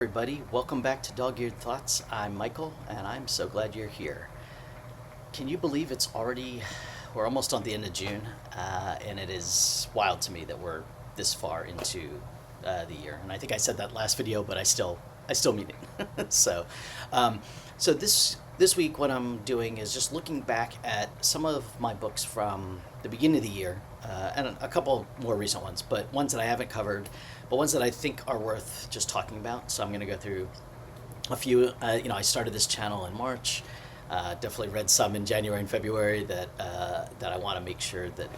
Everybody, welcome back to Dog-Eared Thoughts. I'm Michael, and I'm so glad you're here. Can you believe we're almost on the end of June, and it is wild to me that we're this far into the year. And I think I said that last video, but I still mean it. Um, so this week, what I'm doing is just looking back at some of my books from the beginning of the year, and a couple more recent ones, but ones that I haven't covered, but ones that I think are worth just talking about. So I'm going to go through a few. I started this channel in March. Definitely read some in January and February that I want to make sure that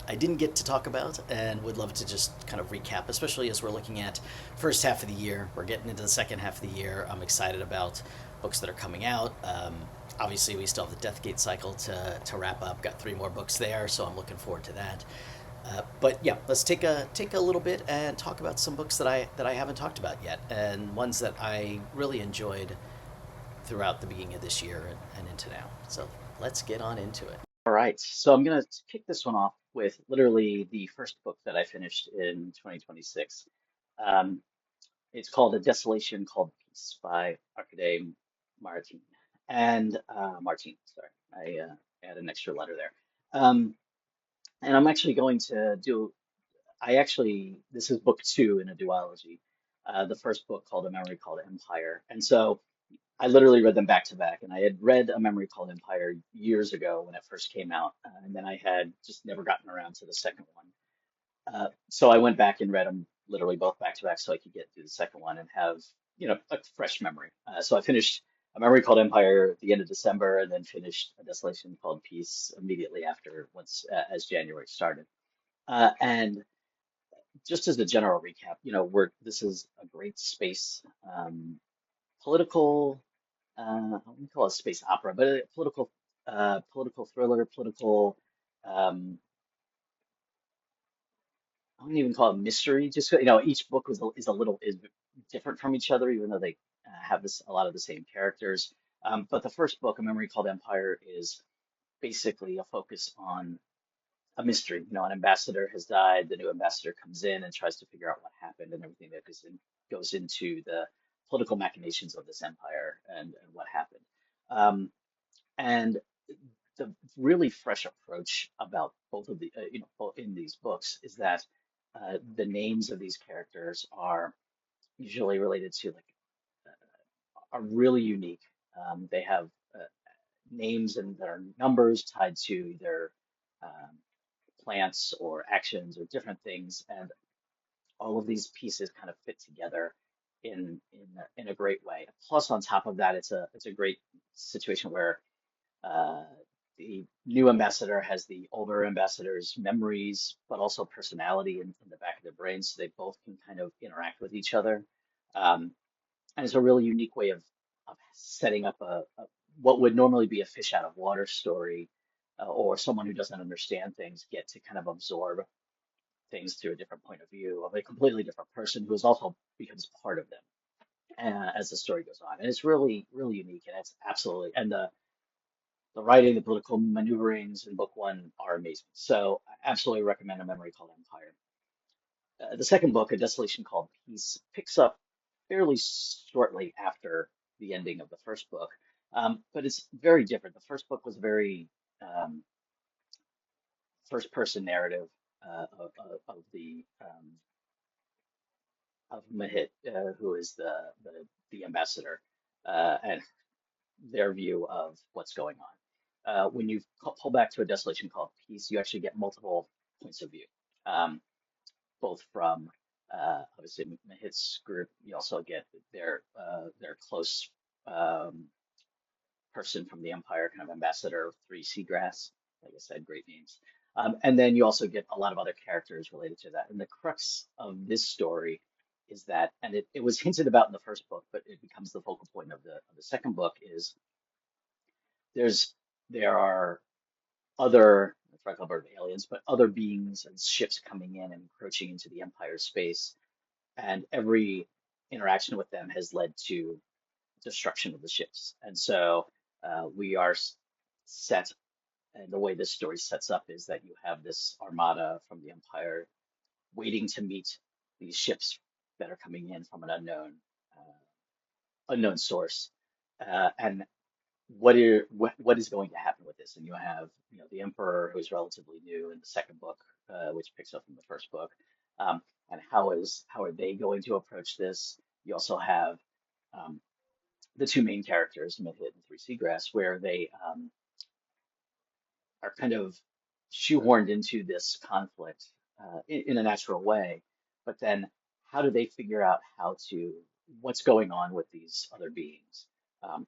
I didn't get to talk about, and would love to just kind of recap, especially as we're looking at first half of the year. We're getting into the second half of the year. I'm excited about books that are coming out. Obviously, we still have the Deathgate cycle to wrap up. Got 3 more books there, so I'm looking forward to that. But yeah, let's take a little bit and talk about some books that I haven't talked about yet, and ones that I really enjoyed throughout the beginning of this year and into now. So let's get on into it. All right, so I'm gonna kick this one off with literally the first book that I finished in 2026. Um, it's called A Desolation Called Peace by Arkady Martine. And Martine, sorry, I had an extra letter there. And I'm actually going to do this is book 2 in a duology. The first book called A Memory Called Empire. And so I literally read them back to back. And I had read A Memory Called Empire years ago when it first came out. And then I had just never gotten around to the second one. So I went back and read them literally both back to back so I could get through the second one and have, a fresh memory. So I finished A Memory Called Empire at the end of December, and then finished A Desolation Called Peace immediately after, once as January started. And just as a general recap, this is a great space, political, I wouldn't call it space opera, but a political thriller, um, I wouldn't even call it mystery. Just each book is different from each other, even though they have a lot of the same characters. But the first book, A Memory Called Empire, is basically a focus on a mystery. An ambassador has died. The new ambassador comes in and tries to figure out what happened, and everything that goes into the political machinations of this empire, and what happened. Um, and the really fresh approach about both of both in these books is that the names of these characters are usually related to, like, are really unique. They have names and that are numbers tied to either um, plants or actions or different things, and all of these pieces kind of fit together in a great way. Plus, on top of that, it's a great situation where uh, the new ambassador has the older ambassador's memories, but also personality in the back of their brains, so they both can kind of interact with each other. Um, and it's a really unique way of setting up what would normally be a fish out of water story, or someone who doesn't understand things get to kind of absorb things through a different point of view of a completely different person who is also becomes part of them as the story goes on. And it's really, really unique, and it's absolutely, and the writing, the political maneuverings in book 1 are amazing. So I absolutely recommend A Memory Called Empire. The second book, A Desolation Called Peace, picks up fairly shortly after the ending of the first book, but it's very different. The first book was very um, first-person narrative of the of Mahit, who is the ambassador, and their view of what's going on. When you pull back to A Desolation Called Peace, you actually get multiple points of view, um, both from obviously Mahit's group. You also get their close um, person from the Empire, kind of ambassador 3 Seagrass. Like I said, great names. And then you also get a lot of other characters related to that. And the crux of this story is that, and it was hinted about in the first book, but it becomes the focal point of the second book, is there's there are other, if I call them aliens, but other beings and ships coming in and encroaching into the Empire's space, and every interaction with them has led to destruction of the ships. And so we are set, and the way this story sets up is that you have this armada from the Empire waiting to meet these ships that are coming in from an unknown unknown source, and what is going to happen with this. And you have, the Emperor, who's relatively new in the second book, which picks up from the first book, um, and how are they going to approach this? You also have um, the two main characters, Midhit and Three Seagrass, where they are kind of shoehorned into this conflict in a natural way. But then, how do they figure out what's going on with these other beings? Um,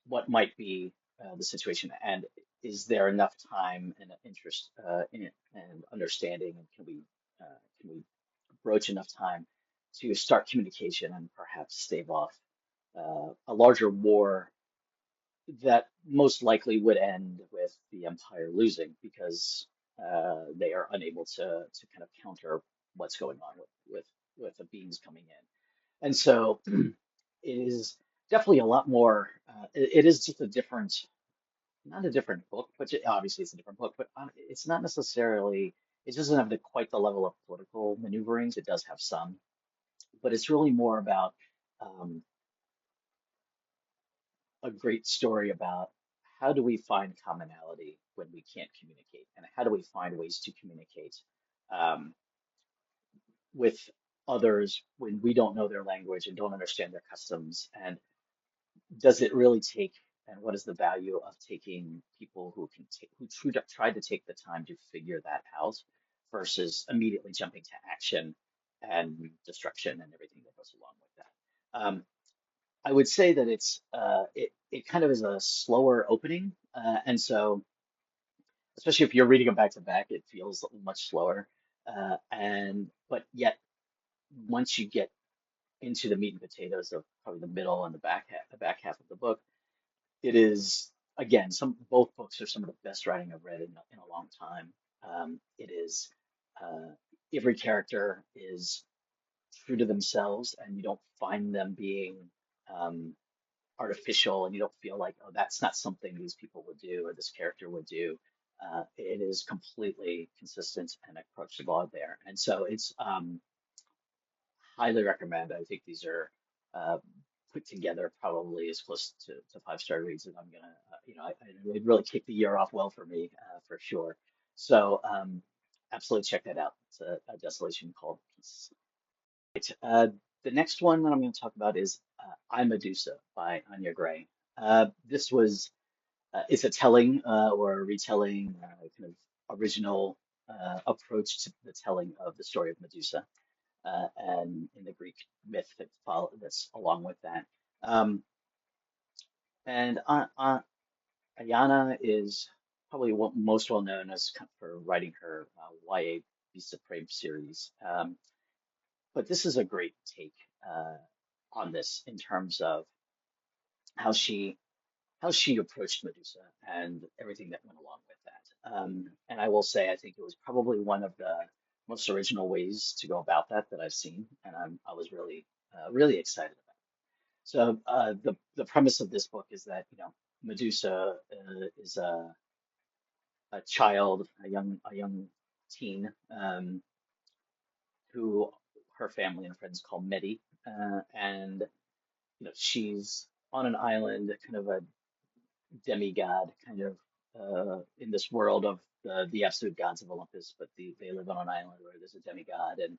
what might be the situation, and is there enough time and interest in it and understanding, and can we broach enough time to start communication and perhaps stave off a larger war that most likely would end with the Empire losing because they are unable to kind of counter what's going on with the beings coming in. And so it is definitely a lot more. It is just a different, not a different book, but obviously it's a different book, but it's not necessarily. It doesn't have quite the level of political maneuverings. It does have some, but it's really more about um, a great story about how do we find commonality when we can't communicate, and how do we find ways to communicate um, with others when we don't know their language and don't understand their customs, and does it really take, and what is the value of taking people who can take try to take the time to figure that out versus immediately jumping to action and destruction and everything that goes along with that. I would say that it kind of is a slower opening, and so especially if you're reading them back to back, it feels much slower. And but yet once you get into the meat and potatoes of probably the middle and the back half of the book, it is again both books are some of the best writing I've read in a long time. It is uh, every character is true to themselves, and you don't find them being um, artificial, and you don't feel like, oh, that's not something these people would do or this character would do. It is completely consistent and approachable there. And so it's highly recommend. I think these are uh, put together probably as close to five-star reads as I'm gonna, it really kicked the year off well for me, for sure. So absolutely check that out. It's a Desolation called Peace. Right. The next one that I'm going to talk about is I, Medusa by Anya Gray. This was it's a telling or a retelling, kind of original approach to the telling of the story of Medusa, and in the Greek myth that's along with that. Um, and Ayana is probably most well known as for writing her YA Beast of Prey series. But this is a great take on this in terms of how she how she approached Medusa and everything that went along with that. And I will say, I think it was probably one of the most original ways to go about that I've seen, and I was really excited about it. So the premise of this book is that Medusa is a child, a young teen, who her family and friends call Medi, and she's on an island, kind of a demigod, kind of in this world of the absolute gods of Olympus, but they live on an island where there's a demigod, and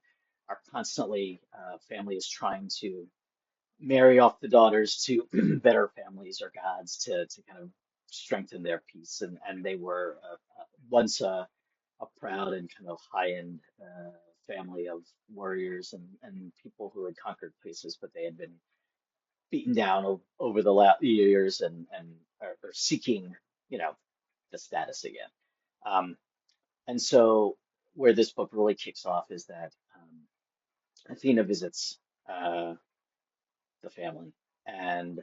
are constantly family is trying to marry off the daughters to better families or gods to kind of strengthen their peace, and they were once a proud and kind of high-end family of warriors and people who had conquered places, but they had been beaten down over the last years and are seeking, you know, the status again. Um, and so where this book really kicks off is that Athena visits uh, the family and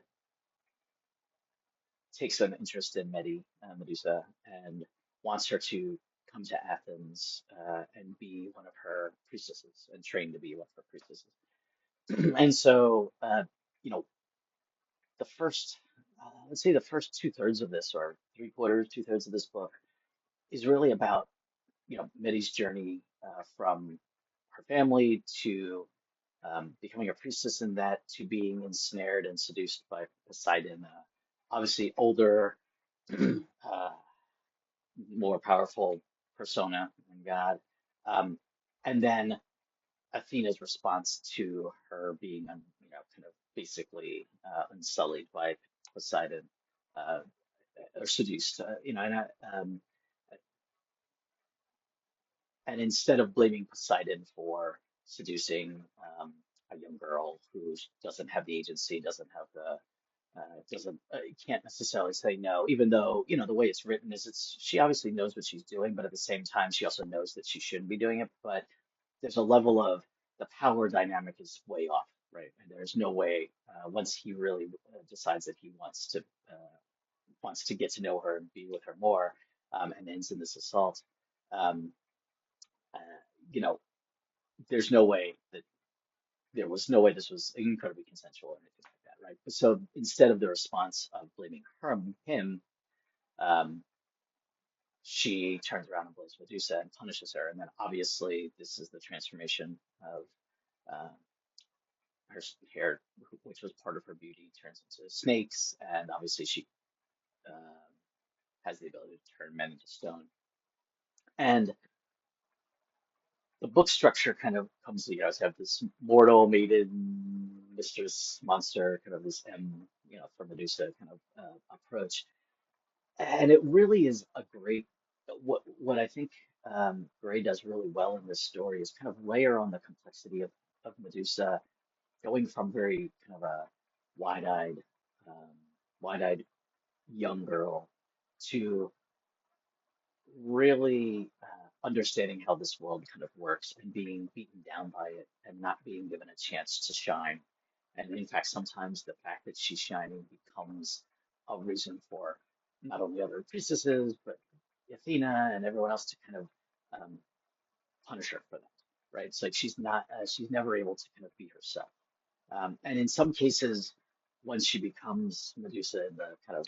takes an interest in Medusa, and wants her to come to Athens and be one of her priestesses and train to be one of her priestesses. And so, you know, the first, let's say the first two-thirds of this, or three-quarters, two-thirds of this book, is really about, Medi's journey from her family to becoming a priestess in that to being ensnared and seduced by Poseidon, obviously older, uh, more powerful persona than God. Um, and then Athena's response to her being, kind of basically unsullied by Poseidon, uh, or seduced, and instead of blaming Poseidon for seducing a young girl who doesn't have the agency, doesn't have the doesn't can't necessarily say no, even though the way it's written is she obviously knows what she's doing, but at the same time she also knows that she shouldn't be doing it. But there's a level of the power dynamic is way off, right? And there's no way once he really decides that he wants to get to know her and be with her more, and ends in this assault. Um, uh, you know, there's no way that there was no way this was incredibly consensual or anything like that, right? So instead of the response of blaming him, um, she turns around and blames Medusa and punishes her. And then obviously this is the transformation of uh, her hair, which was part of her beauty, turns into snakes, and obviously she um has the ability to turn men into stone. And the book structure kind of comes, to have this mortal maiden mistress monster, kind of this for Medusa kind of approach. And it really is a great, what I think Gray does really well in this story is kind of layer on the complexity of Medusa, going from very kind of a wide-eyed, um, wide-eyed young girl to really understanding how this world kind of works and being beaten down by it and not being given a chance to shine. And in fact, sometimes the fact that she's shining becomes a reason for not only other priestesses, but Athena and everyone else to kind of um, punish her for that, right? It's like she's never able to kind of be herself. And in some cases, once she becomes Medusa, the kind of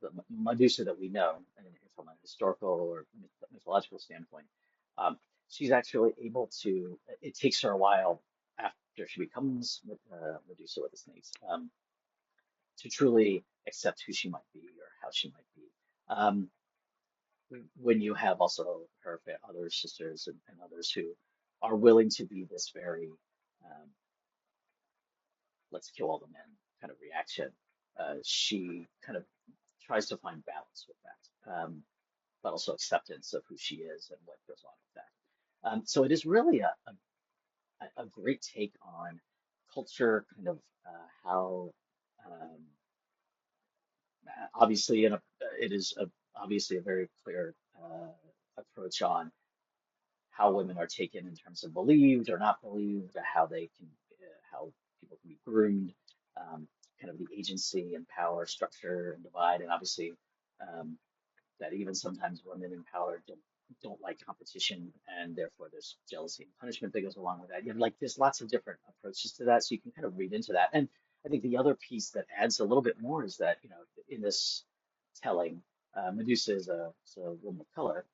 the Medusa that we know, and from a historical or mythological standpoint, um, she's actually able to. It takes her a while after she becomes Medusa with the snakes, to truly accept who she might be or how she might be. Um, when you have also her other sisters and others who are willing to be this very um, let's kill all the men kind of reaction, she kind of tries to find balance with that, but also acceptance of who she is and what goes on with that. So it is really a great take on culture, kind of how um, obviously it is obviously a very clear approach on how women are taken in terms of believed or not believed, how they can, how people can be groomed, um, kind of the agency and power structure and divide, and obviously um, that even sometimes women in power don't like competition, and therefore there's jealousy and punishment that goes along with that. You have like there's lots of different approaches to that, so you can kind of read into that. And I think the other piece that adds a little bit more is that in this telling, Medusa is a woman of color,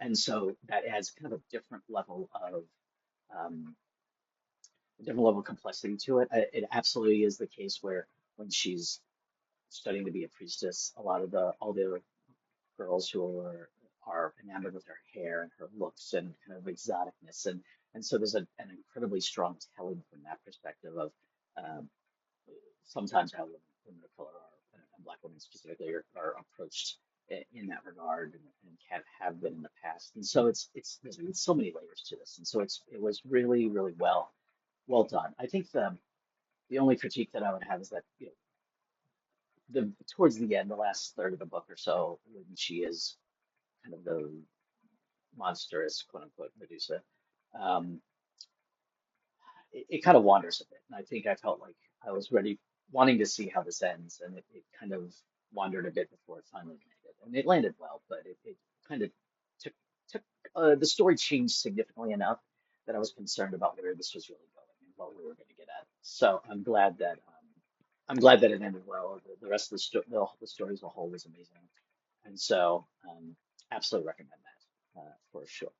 and so that adds kind of um, a different level of complexity to it. It absolutely is the case where when she's studying to be a priestess, a lot of the all the girls who are enamored with her hair and her looks and kind of exoticness, and so there's an incredibly strong telling from that perspective of um, sometimes how women of color are, and black women specifically, are approached in that regard, and have been in the past. And so there's so many layers to this, and so it was really really well done. I think the only critique that I would have is that the towards the end, the last third of the book or so, when she is kind of the monstrous quote unquote Medusa, um, it kind of wanders a bit. And I think I felt like I was ready, wanting to see how this ends, and it kind of wandered a bit before it finally landed. And it landed well, but it kind of took took the story changed significantly enough that I was concerned about where this was really going and what we were going to get at. So I'm glad that it ended well. The rest of the story as a whole was amazing, and so absolutely recommend that for sure.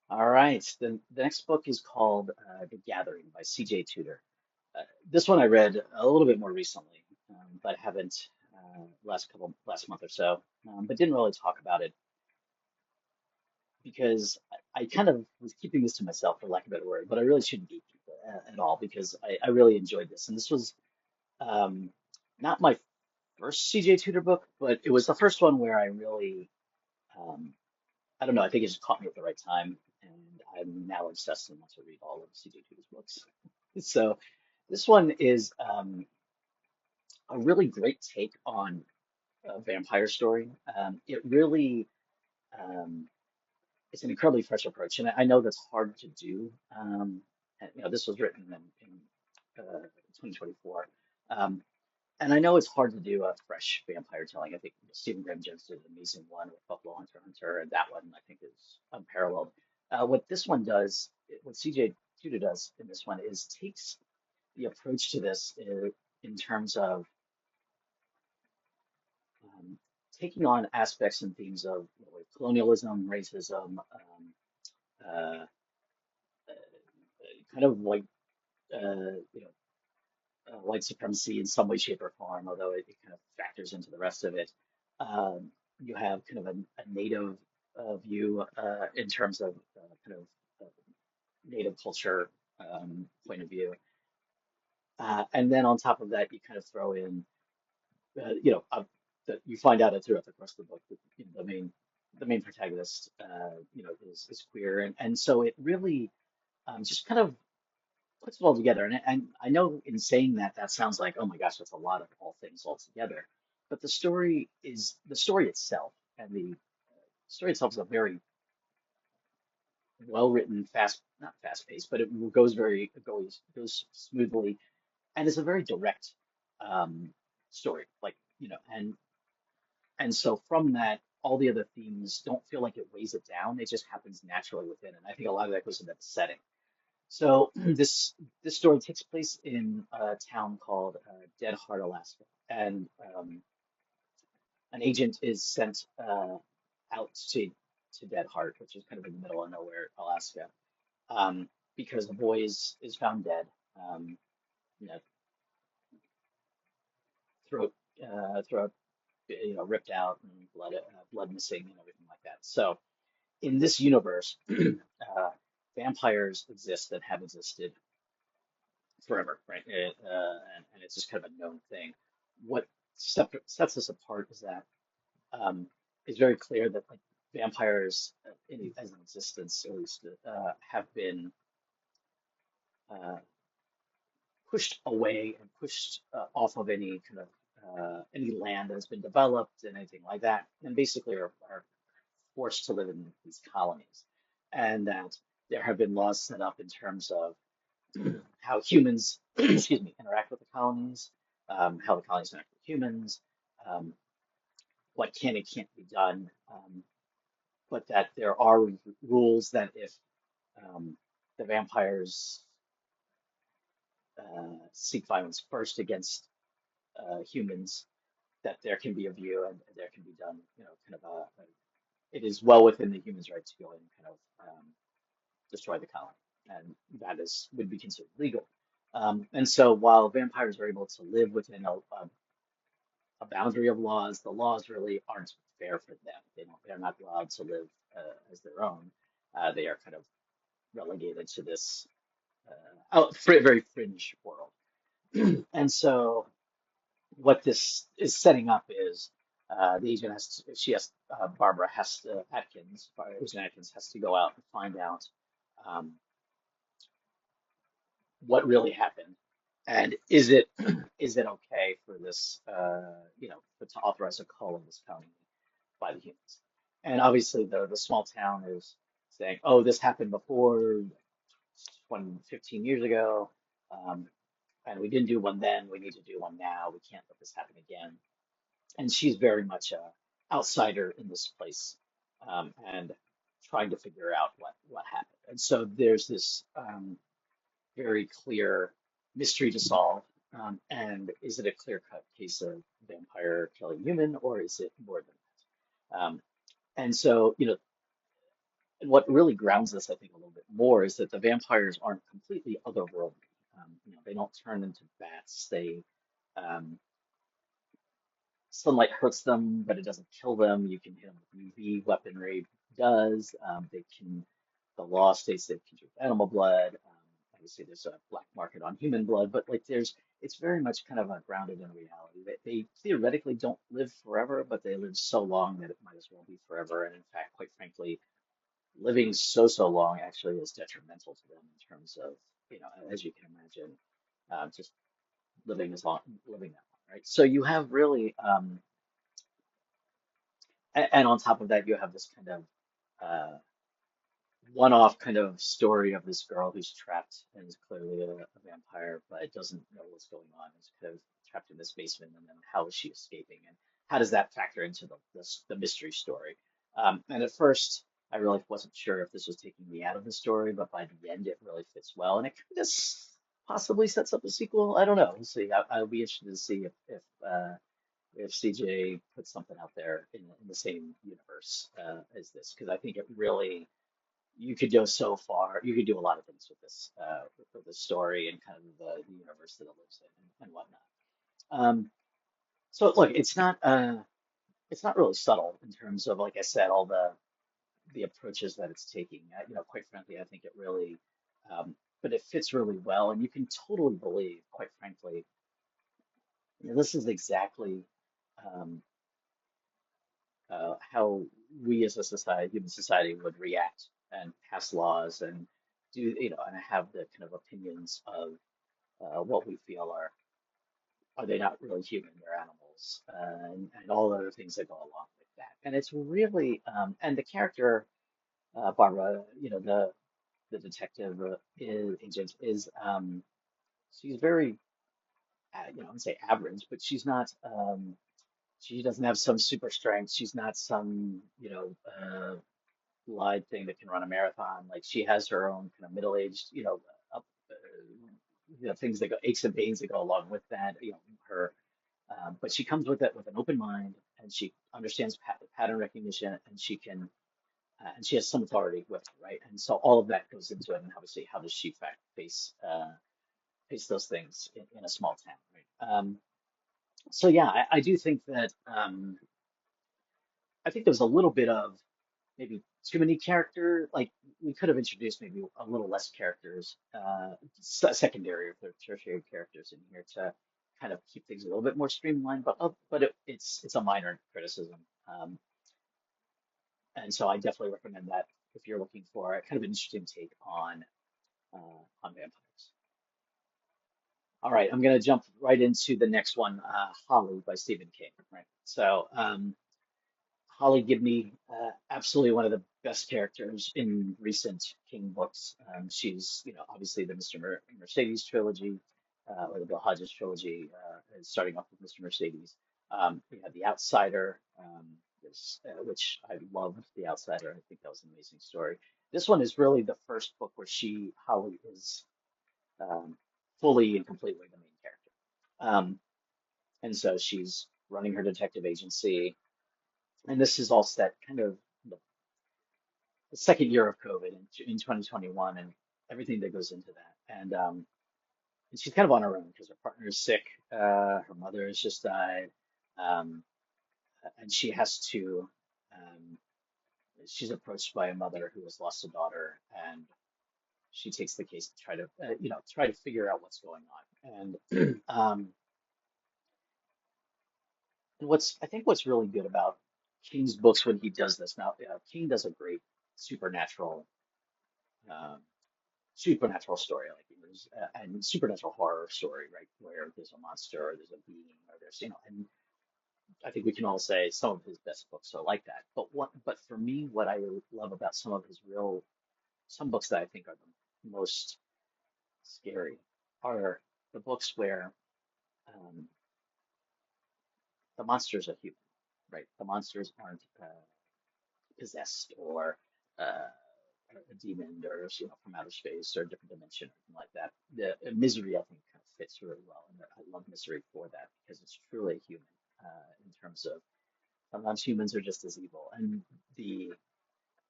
All right. The next book is called The Gathering by CJ Tudor. This one I read a little bit more recently, but haven't last month or so, but didn't really talk about it because I kind of was keeping this to myself, for lack of a better word, but I really shouldn't be at all because I really enjoyed this. And this was um, not my first CJ Tudor book, but it was the first one where I really, um, I don't know, I think it just caught me at the right time. And I'm now obsessed and want to read all of CJ Tudor's books. So this one is a really great take on a vampire story. It really, um, it's an incredibly fresh approach, and I know that's hard to do. And, this was written in 2024, um, and I know it's hard to do a fresh vampire telling. I think Stephen Graham Jones did an amazing one with Buffalo Hunter Hunter, and that one I think is unparalleled. What this one does, what CJ Tudor does in this one is takes the approach to this in terms of um, taking on aspects and themes of like colonialism, racism, uh, kind of like you know white supremacy in some way, shape, or form. Although it kind of factors into the rest of it. You have kind of a native view in terms of kind of native culture point of view, and then on top of that, you kind of throw in that you find out throughout the course of the book that the main protagonist is queer, and so it really just kind of puts it all together. And I know in saying that that sounds like, oh my gosh, that's a lot of all things all together, but the story itself, and the story itself is a very well written, fast not fast paced, but it goes smoothly, and it's a very direct um, story, like and so from that, all the other themes don't feel like it weighs it down. It just happens naturally within. And I think a lot of that goes into the setting. So this story takes place in a town called Dead Heart, Alaska, and an agent is sent out to Dead Heart, which is kind of in the middle of nowhere, Alaska, because the boy is found dead, um, you know, throat throat ripped out and blood missing and everything like that. So in this universe, vampires exist and have existed forever, right? And it's just kind of a known thing. What sets us apart is that um, it's very clear that like vampires as an existence, at least, have been uh, pushed away and pushed off of any kind of any land that has been developed and anything like that, and basically are forced to live in these colonies, and that there have been laws set up in terms of how humans, excuse me, interact with the colonies, how the colonies interact with humans, um, what can and can't be done, but that there are rules that if um, the vampires seek violence first against humans, that there can be a view and there can be done, kind of it is well within the humans' right to go and kind of destroy the colony, and that is would be considered legal. And so while vampires are able to live within a boundary of laws, the laws really aren't fair for them. They're not allowed to live as their own. They are kind of relegated to this very fringe world. And so what this is setting up is the agent Barbara Agent Atkins has to go out and find out um, what really happened, and is it okay for this to authorize a call of this county by the humans? And obviously the small town is saying, oh, this happened before 20, 15 years ago, um, and we didn't do one then. We need to do one now. We can't let this happen again. And she's very much a outsider in this place, and trying to figure out what happened. And so there's this very clear mystery to solve. And is it a clear-cut case of vampire killing human, or is it more than that? And so, And what really grounds this, I think, a little bit more is that the vampires aren't completely otherworldly. They don't turn into bats. Um, Sunlight hurts them, but it doesn't kill them. You can hit them with UV weaponry, does. The law states they can drink animal blood. Obviously, there's a black market on human blood, but like it's very much kind of grounded in reality. They theoretically don't live forever, but they live so long that it might as well be forever. And in fact, quite frankly, living so long actually is detrimental to them in terms of, as you can imagine, just living that long, right? So you have really, and on top of that, you have this kind of one-off kind of story of this girl who's trapped and is clearly a vampire, but doesn't know what's going on. Is kind of trapped in this basement, and then how is she escaping, and how does that factor into the mystery story? And at first, I really wasn't sure if this was taking me out of the story, but by the end, it really fits well, and it kind of possibly sets up a sequel. I don't know. We'll see. I'll be interested to see if CJ puts something out there in the same universe as this, because I think it really you could go so far. You could do a lot of things with this story and kind of the universe that it lives in and whatnot. Um, so look, it's not really subtle in terms of, like I said, all the approaches that it's taking. Quite frankly, I think it really, but it fits really well, and you can totally believe, quite frankly, this is exactly um, how we as a society, human society, would react and pass laws and and have the kind of opinions of what we feel are they not really human, they're animals, and all the other things that go along with that. And it's really, and the character, Barbara, the detective agent is, she's very, I would say average, but she doesn't have some super strength. She's not some, live thing that can run a marathon. Like she has her own kind of middle-aged, up, things that go aches and pains that go along with that. Her, but she comes with it with an open mind, and she understands pattern recognition, and and she has some authority with it, right? And so all of that goes into it, and obviously, how does she face those things in a small town, right? So yeah, I do think that I think there was a little bit of maybe too many character. Like we could have introduced maybe a little less characters, secondary or tertiary characters in here to kind of keep things a little bit more streamlined. But it's a minor criticism, and so I definitely recommend that if you're looking for a kind of an interesting take on vampires. All right, I'm gonna jump right into the next one, Holly by Stephen King. Right, so. Holly Gibney, absolutely one of the best characters in recent King books. She's, obviously the Mercedes trilogy, or the Bill Hodges trilogy, is starting off with Mr. Mercedes. We have The Outsider, which I loved. The Outsider. I think that was an amazing story. This one is really the first book where Holly, is um, fully and completely the main character. And so she's running her detective agency, and this is all set kind of the second year of COVID in 2021 and everything that goes into that. And she's kind of on her own because her partner is sick. Her mother has just died. Um, and she has to, um, she's approached by a mother who has lost a daughter, and she takes the case to try to figure out what's going on. And I think what's really good about King's books when he does this now, King does a great supernatural um, supernatural story, like and supernatural horror story, right? Where there's a monster or there's a being or and I think we can all say some of his best books are like that. But for me, what I love about some books that I think are the most scary are the books where um, the monsters are human, right? The monsters aren't possessed or uh, a demon or from outer space or a different dimension or something like that. The misery I think kind of fits really well, and I love misery for that because it's truly human in terms of sometimes humans are just as evil, and the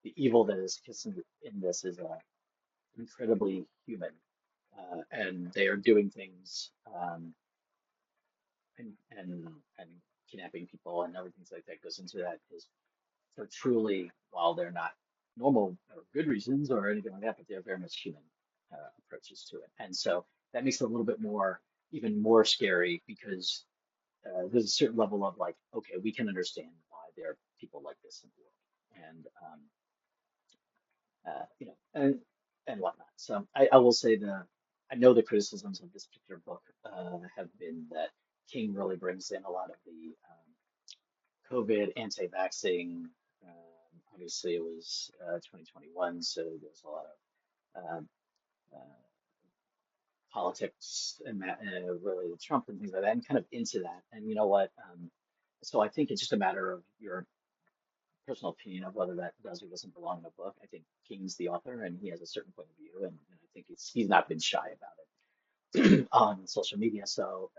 the evil that is kissing in this is incredibly human, and they are doing things and and kidnapping people and everything like that goes into that is for truly, while they're not normal or good reasons or anything like that, but they're very much human approaches to it. And so that makes it a little bit more, even more scary because there's a certain level of like, okay, we can understand why there are people like this in the world, and and whatnot. So I will say I know the criticisms of this particular book have been that King really brings in a lot of the COVID anti-vaxxing. Obviously, it was 2021, so there's a lot of uh, politics and that related to Trump and things like that, and kind of into that. And you know what? So I think it's just a matter of your personal opinion of whether that does or doesn't belong in a book. I think King's the author, and he has a certain point of view, and I think he's not been shy about it on social media. So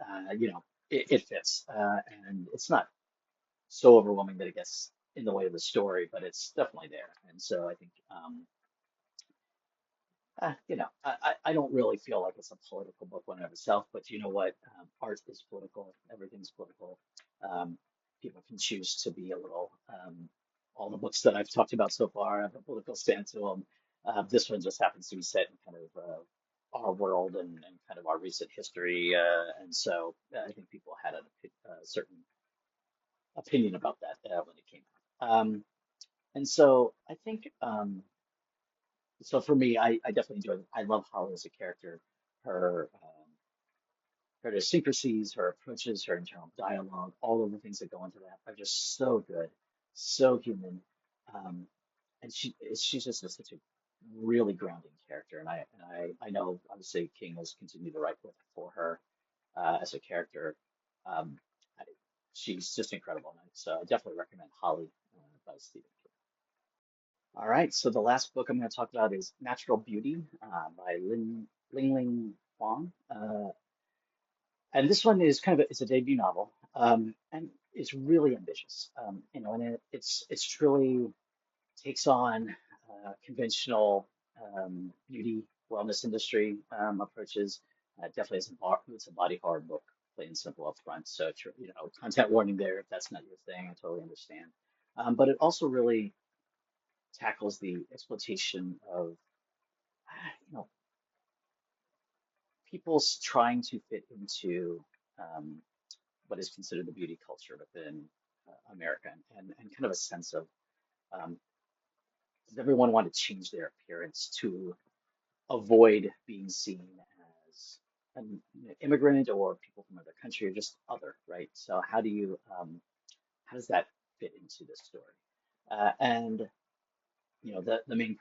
it fits, and it's not so overwhelming that it gets in the way of the story, but it's definitely there. And so I think, I don't really feel like it's a political book one of itself, but you know what? Art is political. Everything's political. Um, People can choose to be a little, all the books that I've talked about so far have a political stance to them. This one just happens to be set in kind of our world and kind of our recent history. And so I think people had a certain opinion about that when it came out. And so I think so for me, I definitely enjoy it. I love Holly as a character. Her her idiosyncrasies, her approaches, her internal dialogue, all of the things that go into that are just so good, so human. Um, and she's just such a really grounding character. And I know obviously King has continued to write for her as a character. Um, I, she's just incredible. And so I definitely recommend Holly by Stephen King. All right, so the last book I'm going to talk about is Natural Beauty by Ling Huang. And this one is kind of it's a debut novel, and it's really ambitious. And it's truly takes on conventional beauty wellness industry approaches. Definitely it's a body horror book, plain and simple up front. So content warning there if that's not your thing. I totally understand. But it also really tackles the exploitation of you know people trying to fit into um, what is considered the beauty culture within America, and kind of a sense of um, does everyone want to change their appearance to avoid being seen as an immigrant or people from another country or just other, right? So how does that fit into this story? And the main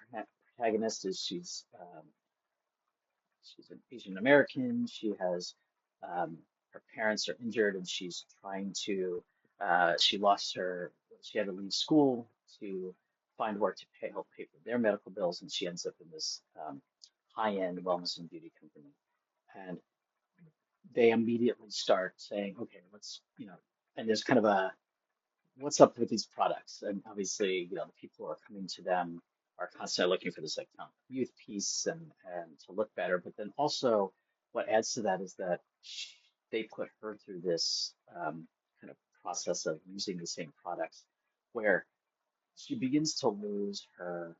protagonist is she's an Asian American. She has her parents are injured, and she's trying to. She lost her. She had to leave school to find work to help pay for their medical bills, and she ends up in this high-end wellness and beauty company. And they immediately start saying, "Okay, And there's kind of a what's up with these products? And obviously, the people who are coming to them are constantly looking for this like youth piece and to look better. But then also, what adds to that is that they put her through this kind of process of using the same products, where she begins to lose her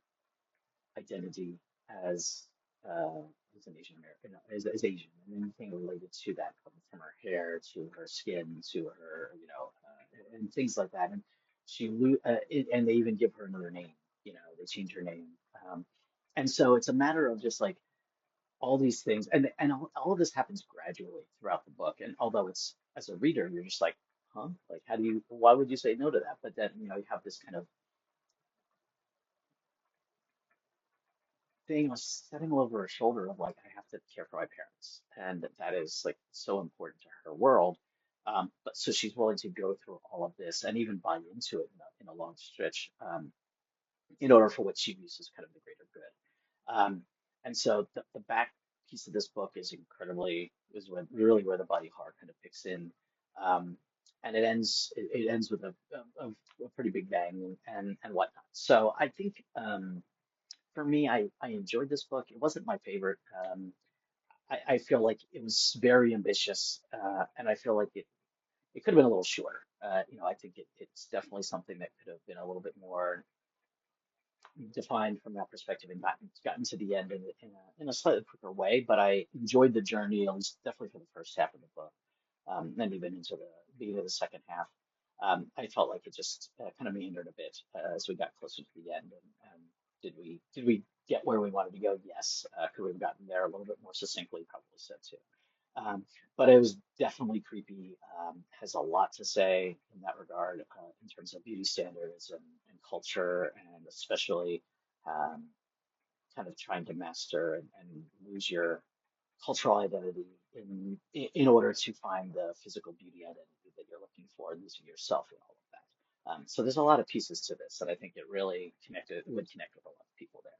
identity as uh, as an Asian American, as Asian, and anything related to that, from her hair to her skin to her, and things like that. And and they even give her another name. They change her name, and so it's a matter of just like all these things, and all of this happens gradually throughout the book. And although it's as a reader, you're just like, huh, like why would you say no to that? But then you have this kind of thing was setting over her shoulder of like, I have to care for my parents. And that is like so important to her world. But so she's willing to go through all of this and even buy into it in a long stretch in order for what she views as kind of the greater good. And so the back piece of this book is really where the body horror kind of picks in. Um, and it ends with a pretty big bang and whatnot. So I think for me, I enjoyed this book. It wasn't my favorite. I feel like it was very ambitious, and I feel like it could have been a little shorter. I think it's definitely something that could have been a little bit more defined from that perspective and gotten to the end in a slightly quicker way. But I enjoyed the journey, at least definitely for the first half of the book, and even into the beginning of the second half. I felt like it just kind of meandered a bit as we got closer to the end. And did we get where we wanted to go? Yes. Could we have gotten there a little bit more succinctly? Probably so too. Um, but it was definitely creepy. Has a lot to say in that regard in terms of beauty standards and culture, and especially um, kind of trying to master and lose your cultural identity in order to find the physical beauty identity that you're looking for, and losing yourself and all of that. So there's a lot of pieces to this that I think it really would connect with a lot of people there.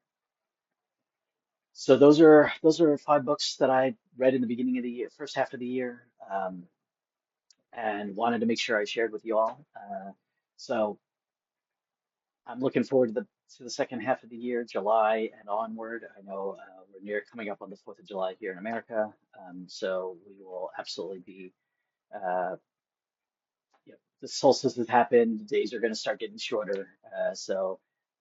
So those are five books that I read in the beginning of the year, first half of the year, and wanted to make sure I shared with you all. So I'm looking forward to the second half of the year, July and onward. I know we're near coming up on the 4th of July here in America, so we will absolutely be uh, the solstice has happened, the days are going to start getting shorter. So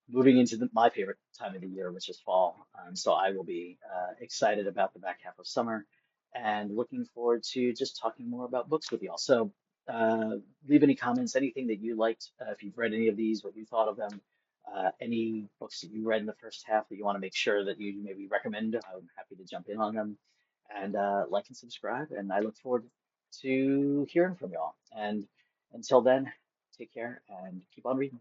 moving into my favorite time of the year, which is fall. So I will be excited about the back half of summer and looking forward to just talking more about books with y'all. So leave any comments, anything that you liked, if you've read any of these, what you thought of them, any books that you read in the first half that you want to make sure that you maybe recommend. I'm happy to jump in on them and like and subscribe. And I look forward to hearing from y'all. And until then, take care and keep on reading.